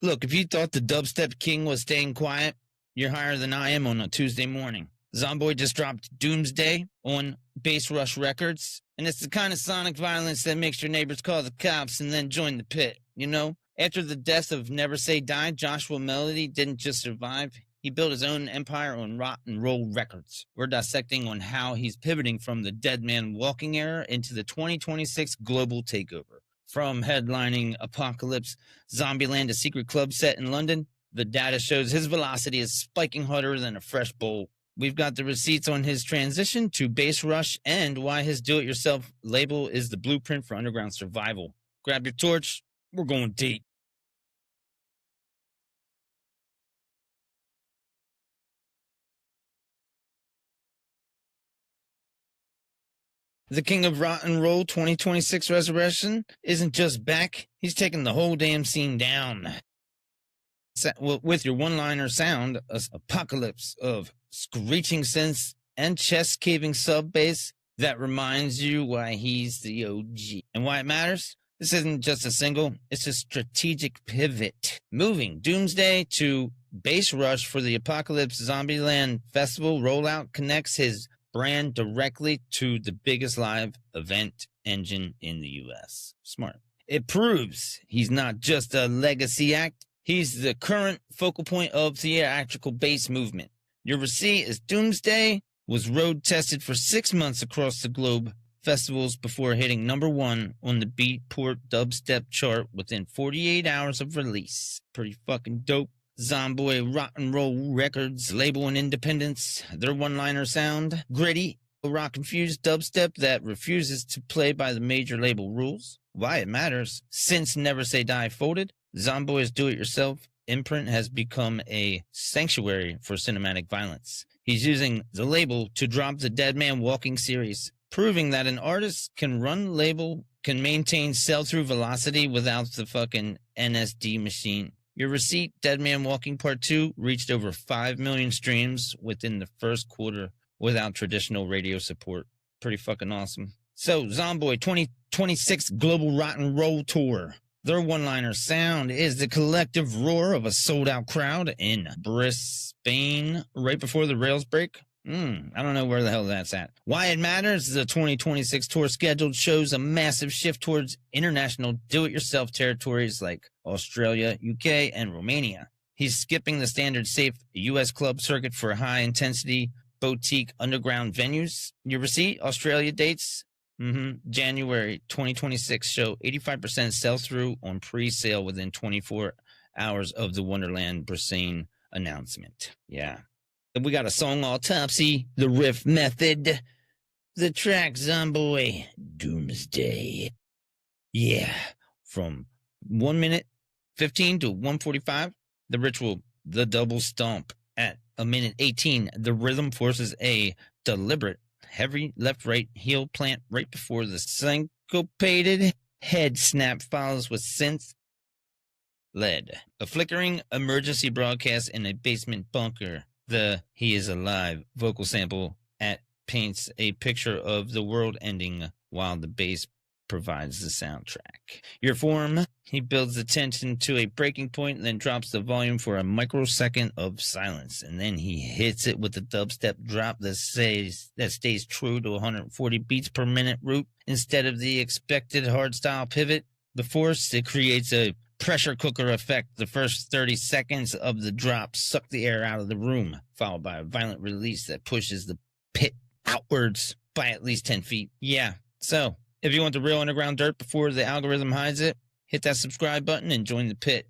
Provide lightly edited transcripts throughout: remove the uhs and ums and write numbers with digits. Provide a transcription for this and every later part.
Look, if you thought the dubstep king was staying quiet, you're higher than I am on a Tuesday morning. Zomboy just dropped Doomsday on Bass Rush Records, and it's the kind of sonic violence that makes your neighbors call the cops and then join the pit, you know? After the death of Never Say Die, Joshua Melody didn't just survive, he built his own empire on Rott and Roll Records. We're dissecting on how he's pivoting from the Dead Man Walking era into the 2026 global takeover. From headlining Apocalypse, Zombieland, a secret club set in London, the data shows his velocity is spiking harder than a fresh bowl. We've got the receipts on his transition to Bass Rush and why his do-it-yourself label is the blueprint for underground survival. Grab your torch, we're going deep. The King of Rock and Roll 2026 Resurrection isn't just back, he's taking the whole damn scene down. With your one-liner sound, apocalypse of screeching synths and chest-caving sub-bass that reminds you why he's the OG. And why it matters? This isn't just a single, it's a strategic pivot. Moving Doomsday to Bass Rush for the Apocalypse Zombieland Festival rollout connects his brand directly to the biggest live event engine in the U.S. Smart. It proves he's not just a legacy act, he's the current focal point of the theatrical bass movement. Your receipt is Doomsday was road tested for 6 months across the globe festivals before hitting #1 on the Beatport dubstep chart within 48 hours of release. Pretty fucking dope. Zomboy Rock and Roll Records, label and independence, their one-liner sound, gritty, rock-infused dubstep that refuses to play by the major label rules. Why it matters? Since Never Say Die folded, Zomboy's do-it-yourself imprint has become a sanctuary for cinematic violence. He's using the label to drop the Dead Man Walking series, proving that an artist can run label, can maintain sell-through velocity without the fucking NSD machine. Your receipt, Dead Man Walking Part 2, reached over 5 million streams within the first quarter without traditional radio support. Pretty fucking awesome. So, Zomboy 2026 Global Rock and Roll Tour. Their one-liner sound is the collective roar of a sold-out crowd in Brisbane right before the rails break. I don't know where the hell that's at. Why it matters, the 2026 tour schedule shows a massive shift towards international do-it-yourself territories like Australia, UK, and Romania. He's skipping the standard safe U.S. club circuit for high-intensity, boutique, underground venues. Your receipt, Australia dates, January 2026 show 85% sell-through on pre-sale within 24 hours of the Wonderland Brisbane announcement. Yeah. We got a song autopsy, the riff method, the track Zomboy, Doomsday. Yeah, from 1 minute 15 to 1:45, the ritual, the double stomp at 1:18. The rhythm forces a deliberate heavy left-right heel plant right before the syncopated head snap follows with synth lead. A flickering emergency broadcast in a basement bunker. The He Is Alive vocal sample paints a picture of the world ending while the bass provides the soundtrack. Your form, he builds the tension to a breaking point and then drops the volume for a microsecond of silence. And then he hits it with the dubstep drop that stays true to 140 beats per minute route instead of the expected hardstyle pivot. The force, it creates a pressure cooker effect. The first 30 seconds of the drop suck the air out of the room, followed by a violent release that pushes the pit outwards by at least 10 feet. Yeah, so if you want the real underground dirt before the algorithm hides it, hit that subscribe button and join the pit.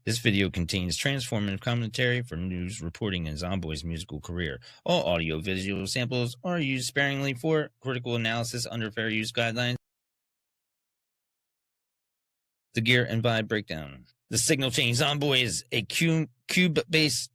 This video contains transformative commentary for news reporting in Zomboy's musical career. All audio-visual samples are used sparingly for critical analysis under fair use guidelines. The gear and vibe breakdown. The signal chain. Zomboy is a Cubase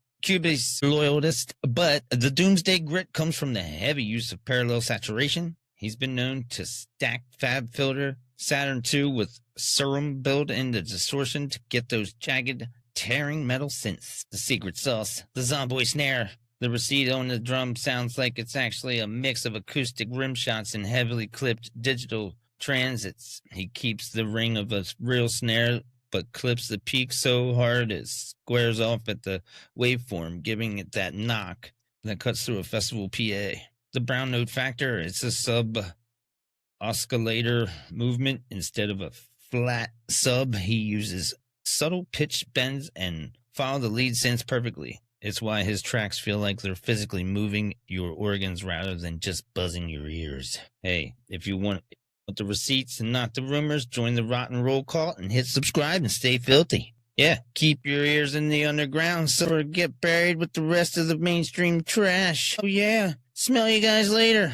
loyalist, but the Doomsday grit comes from the heavy use of parallel saturation. He's been known to stack Fab Filter Saturn II with Serum build in the distortion to get those jagged, tearing metal synths. The secret sauce. The Zomboy snare. The receipt on the drum sounds like it's actually a mix of acoustic rim shots and heavily clipped digital transits. He keeps the ring of a real snare but clips the peak so hard it squares off at the waveform, giving it that knock that cuts through a festival PA. The brown note factor, it's a sub oscillator movement instead of a flat sub. He uses subtle pitch bends and follow the lead synths perfectly. It's why his tracks feel like they're physically moving your organs rather than just buzzing your ears. Hey, if you want the receipts and not the rumors, join the Rott and Roll cult and hit subscribe and stay filthy. Yeah, keep your ears in the underground so you get buried with the rest of the mainstream trash. Oh yeah, smell you guys later.